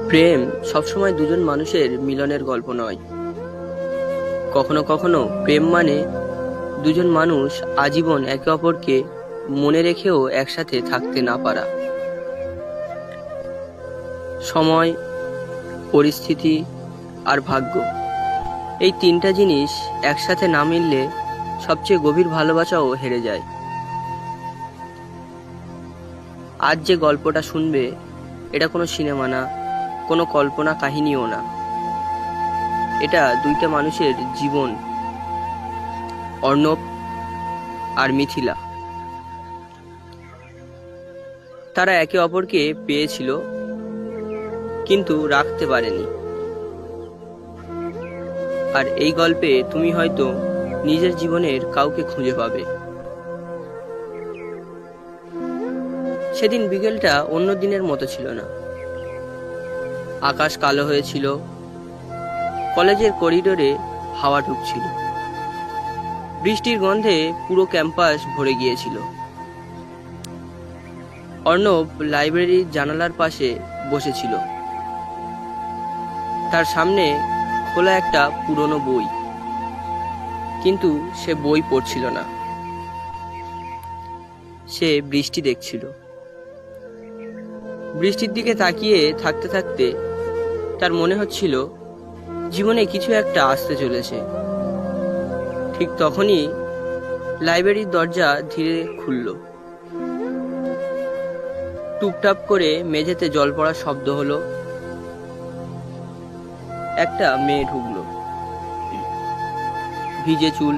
প্রেম সবসময় দুজন মানুষের মিলনের গল্প নয়। কখনো কখনো প্রেম মানে দুজন মানুষ আজীবন একে অপরকে মনে রেখেও একসাথে থাকতে না পারা। সময়, পরিস্থিতি আর ভাগ্য, এই তিনটা জিনিস একসাথে না মিললে সবচেয়ে গভীর ভালোবাসাও হেরে যায়। আজ যে গল্পটা শুনবে, এটা কোনো সিনেমা না, কোনো কল্পনা কাহিনীও না। এটা দুইটা মানুষের জীবন, অর্ণব আর মিথিলা। তারা একে অপরকে পেয়েছিল, কিন্তু রাখতে পারেনি। আর এই গল্পে তুমি হয়তো নিজের জীবনের কাউকে খুঁজে পাবে। সেদিন বিকেলটা অন্য দিনের মতো ছিল না। আকাশ কালো হয়েছিল, কলেজের করিডোরে হাওয়া ঢুকছিল, বৃষ্টির গন্ধে পুরো ক্যাম্পাস ভরে গিয়েছিল। অর্ণব লাইব্রেরির জানালার পাশে বসেছিল। তার সামনে খোলা একটা পুরনো বই, কিন্তু সে বই পড়ছিল না। সে বৃষ্টি দেখছিল। বৃষ্টির দিকে তাকিয়ে থাকতে থাকতে তার মনে হচ্ছিল জীবনে কিছু একটা আসতে চলেছে। ঠিক তখনই লাইব্রেরির দরজা ধীরে খুলল। টুপটাপ করে মেঝেতে জল পড়ার শব্দ হলো। একটা মেয়ে ঢুকলো। ভিজে চুল,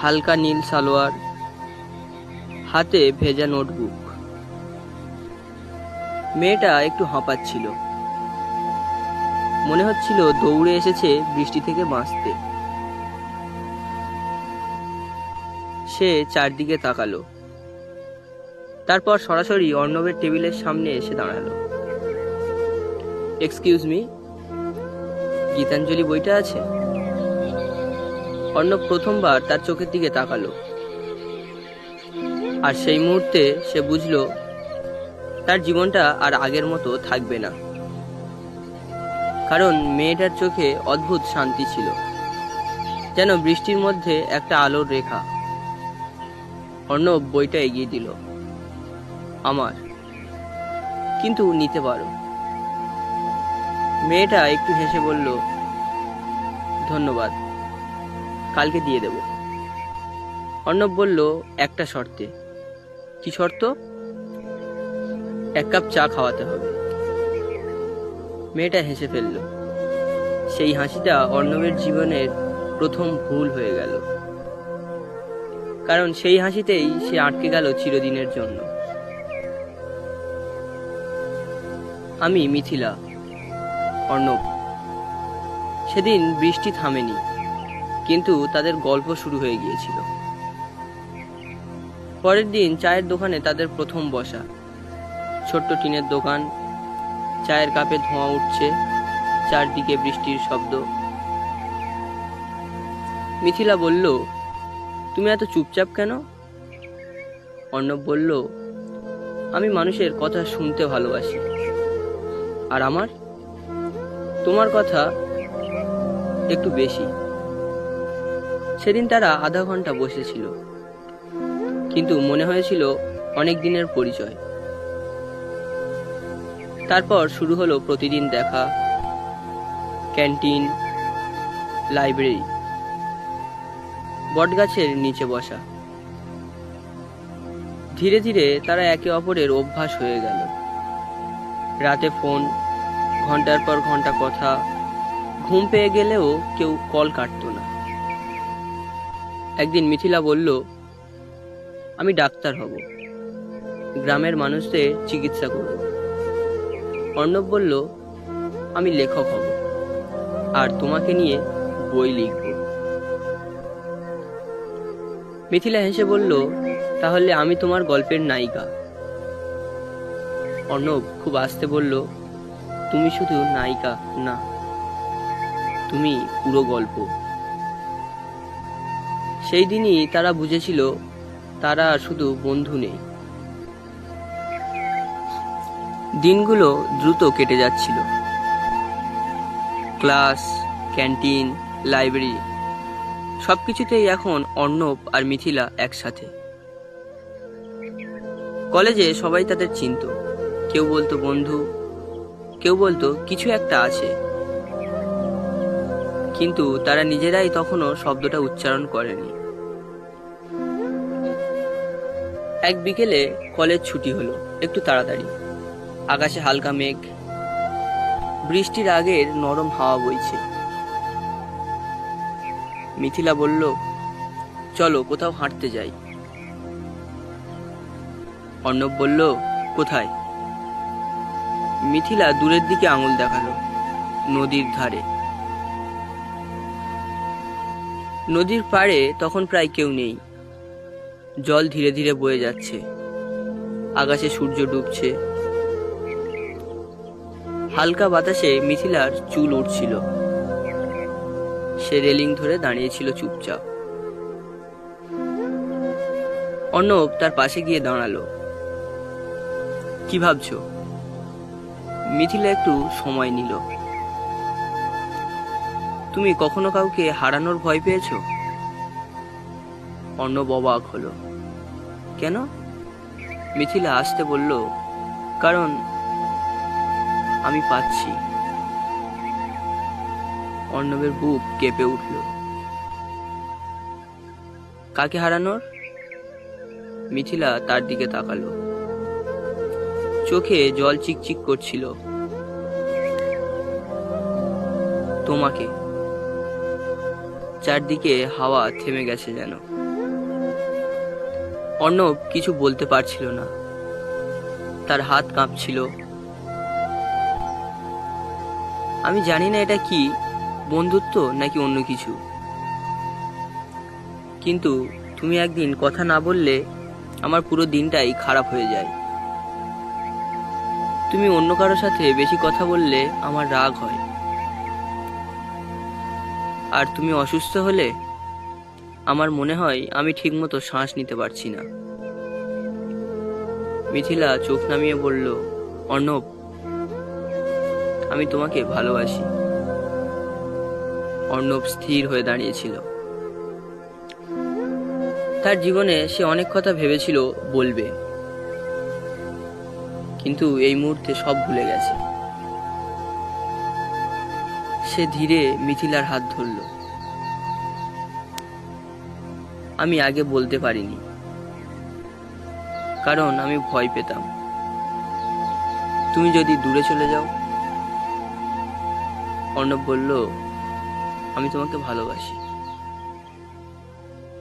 হালকা নীল সালোয়ার, হাতে ভেজা নোটবুক। মেয়েটা একটু হাঁপাচ্ছিল। মনে হচ্ছিল দৌড়ে এসেছে বৃষ্টি থেকে বাঁচতে। সে চারদিকে তাকালো, তারপর সরাসরি অর্ণবের টেবিলের সামনে এসে দাঁড়ালো। এক্সকিউজ মি, গীতাঞ্জলি বইটা আছে? অর্ণব প্রথমবার তার চোখের দিকে তাকালো, আর সেই মুহূর্তে সে বুঝলো তার জীবনটা আর আগের মতো থাকবে না। কারণ মেয়েটার চোখে অদ্ভুত শান্তি ছিল, যেন বৃষ্টির মধ্যে একটা আলোর রেখা। অর্ণব বইটা এগিয়ে দিল। আমার, কিন্তু নিতে পারো। মেয়েটা একটু হেসে বলল, ধন্যবাদ, কালকে দিয়ে দেব। অর্ণব বলল, একটা শর্তে। কি শর্ত? এক কাপ চা খাওয়াতে হবে। মেয়েটা হেসে ফেলল। সেই হাসিটা অর্ণবের জীবনের প্রথম ভুল হয়ে গেল, কারণ সেই হাসিতেই সে আটকে গেল চিরদিনের জন্য। আমি মিথিলা, অর্ণব। সেদিন বৃষ্টি থামেনি, কিন্তু তাদের গল্প শুরু হয়ে গিয়েছিল। পরের দিন চায়ের দোকানে তাদের প্রথম বসা। ছোট্ট টিনের দোকান, চায়ের কাপে ধোঁয়া উঠছে, চারদিকে বৃষ্টির শব্দ। মিথিলা বলল, তুমি এত চুপচাপ কেন? অর্ণব বলল, আমি মানুষের কথা শুনতে ভালোবাসি। আর আমার? তোমার কথা একটু বেশি। সেদিন তারা আধা ঘন্টা বসেছিল, কিন্তু মনে হয়েছিল অনেক দিনের পরিচয়। তারপর শুরু হলো প্রতিদিন দেখা, ক্যান্টিন, লাইব্রেরি, বটগাছের নিচে বসা। ধীরে ধীরে তারা একে অপরের অভ্যাস হয়ে গেল। রাতে ফোন, ঘন্টার পর ঘন্টা কথা। ঘুম পেয়ে গেলেও কেউ কল কাটতো না। একদিন মিথিলা বলল, আমি ডাক্তার হব, গ্রামের মানুষদের চিকিৎসা করব। অর্ণব বলল, আমি লেখক হব, আর তোমাকে নিয়ে বই লিখব। মিথিলা হেসে বলল, তাহলে আমি তোমার গল্পের নায়িকা। অর্ণব খুব আস্তে বলল, তুমি শুধু নায়িকা না, তুমি পুরো গল্প। সেই দিনই তারা বুঝেছিল তারা শুধু বন্ধু নেই, দিনগুলো দ্রুত কেটে যাচ্ছিল। ক্লাস, ক্যান্টিন, লাইব্রেরি সবকিছুতেই এখন অর্ণব আর মিথিলা একসাথে। কলেজে সবাই তাদের চিনতো, কেউ বলতো বন্ধু, কেউ বলতো কিছু একটা আছে, কিন্তু তারা নিজেরাই তখনও শব্দটা উচ্চারণ করেনি। এক বিকেলে কলেজ ছুটি হলো একটু তাড়াতাড়ি। আকাশে হালকা মেঘ, বৃষ্টির আগের নরম হাওয়া বইছে। মিথিলা বলল, চলো কোথাও হাঁটতে যাই। অর্ণব বলল, কোথায়? মিথিলা দূরের দিকে আঙুল দেখালো, নদীর ধারে। নদীর পাড়ে তখন প্রায় কেউ নেই। জল ধীরে ধীরে বয়ে যাচ্ছে, আকাশে সূর্য ডুবছে। হালকা বাতাসে মিথিলার চুল উঠছিল। সে রেলিং ধরে দাঁড়িয়েছিল চুপচাপ। অর্ণব তার পাশে গিয়ে দাঁড়ালো। কি ভাবছো? মিথিলা একটু সময় নিল। তুমি কখনো কাউকে হারানোর ভয় পেয়েছো? অর্ণব অবাক হলো। কেন? মিথিলা আসতে বলল, কারণ আমি পাচ্ছি। অর্ণবের বুক কেঁপে উঠল। কাকে হারানোর? মিথিলা তার দিকে তাকালো। চোখে জল চিকচিক করছিল। তোমাকে। চারদিকে হাওয়া থেমে গেছে যেন। অর্ণব কিছু বলতে পারছিল না, তার হাত কাঁপছিল। আমি জানি না এটা কি, বন্ধুত্ব নাকি অন্য কিছু, কিন্তু তুমি একদিন কথা না বললে আমার পুরো দিনটাই খারাপ হয়ে যায়। তুমি অন্য কারোর সাথে বেশি কথা বললে আমার রাগ হয়, আর তুমি অসুস্থ হলে আমার মনে হয় আমি ঠিকমতো শ্বাস নিতে পারছি না। মিথিলা চোখ নামিয়ে বলল, অর্ণব, আমি তোমাকে ভালোবাসি। অর্ণব স্থির হয়ে দাঁড়িয়েছিল। তার জীবনে সে অনেক কথা ভেবেছিল বলবে, কিন্তু এই মুহূর্তে সব ভুলে গেছে। সে ধীরে মিথিলার হাত ধরল। আমি আগে বলতে পারিনি, কারণ আমি ভয় পেতাম তুমি যদি দূরে চলে যাও। অর্ণব বলল, আমি তোমাকে ভালোবাসি।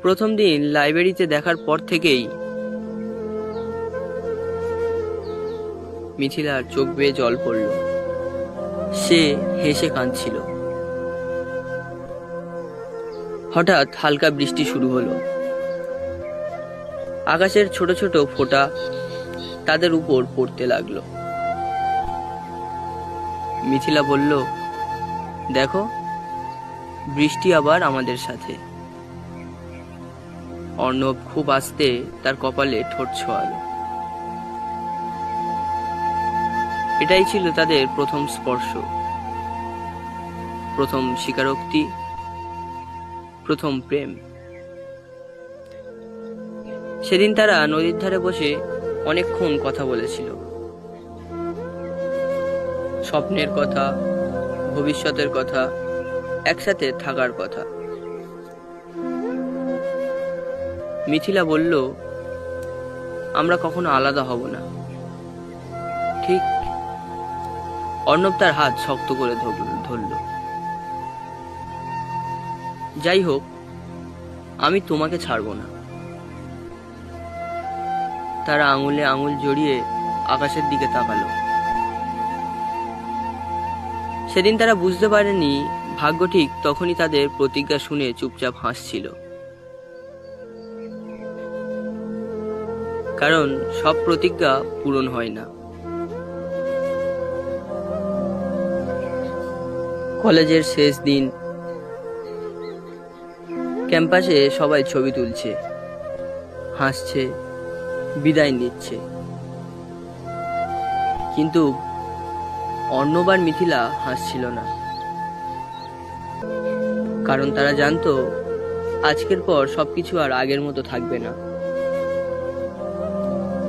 প্রথম দিন লাইব্রেরিতে দেখার পর থেকেই মিথিলার চোখ বেয়ে জল পড়ল। সে হেসে কাঁদছিল। হঠাৎ হালকা বৃষ্টি শুরু হলো। আকাশের ছোট ছোট ফোঁটা তাদের উপর পড়তে লাগলো। মিথিলা বলল, দেখো, বৃষ্টি আবার আমাদের সাথে। অর্ণব খুব আস্তে তার কপালে ঠোঁট ছোঁয়ালো। এটাই ছিল তাদের প্রথম স্পর্শ, প্রথম স্বীকারোক্তি, প্রথম প্রেম। সেদিন তারা নদীর ধারে বসে অনেকক্ষণ কথা বলেছিল। স্বপ্নের কথা, ভবিষ্যতের কথা, একসাথে থাকার কথা। মিথিলা বলল, আমরা কখনো আলাদা হব না, ঠিক? অর্ণব তার হাত শক্ত করে ধরল। যাই হোক, আমি তোমাকে ছাড়ব না। তারা আঙুলে আঙুল জড়িয়ে আকাশের দিকে তাকালো। সেদিন তারা বুঝতে পারেনি ভাগ্য ঠিক তখনই তাদের প্রতিজ্ঞা শুনে চুপচাপ হাসছিল। কারণ সব প্রতিজ্ঞা পূরণ হয় না। কলেজের শেষ দিন। ক্যাম্পাসে সবাই ছবি তুলছে, হাসছে, বিদায় নিচ্ছে। কিন্তু অর্ণব আর মিথিলা হাসছিল না, কারণ তারা জানতো আজকের পর সবকিছু আর আগের মতো থাকবে না।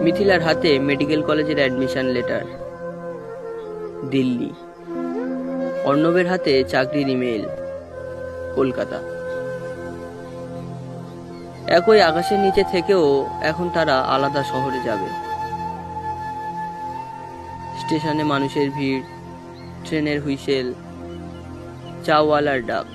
মিথিলার হাতে মেডিকেল কলেজের অ্যাডমিশন লেটার, দিল্লি। অর্ণবের হাতে চাকরির ইমেল, কলকাতা। একই আকাশের নিচে থেকেও এখন তারা আলাদা শহরে যাবে। স্টেশনে মানুষের ভিড়, ট্রেনের হুইসেল, চাওয়ালার ডাক।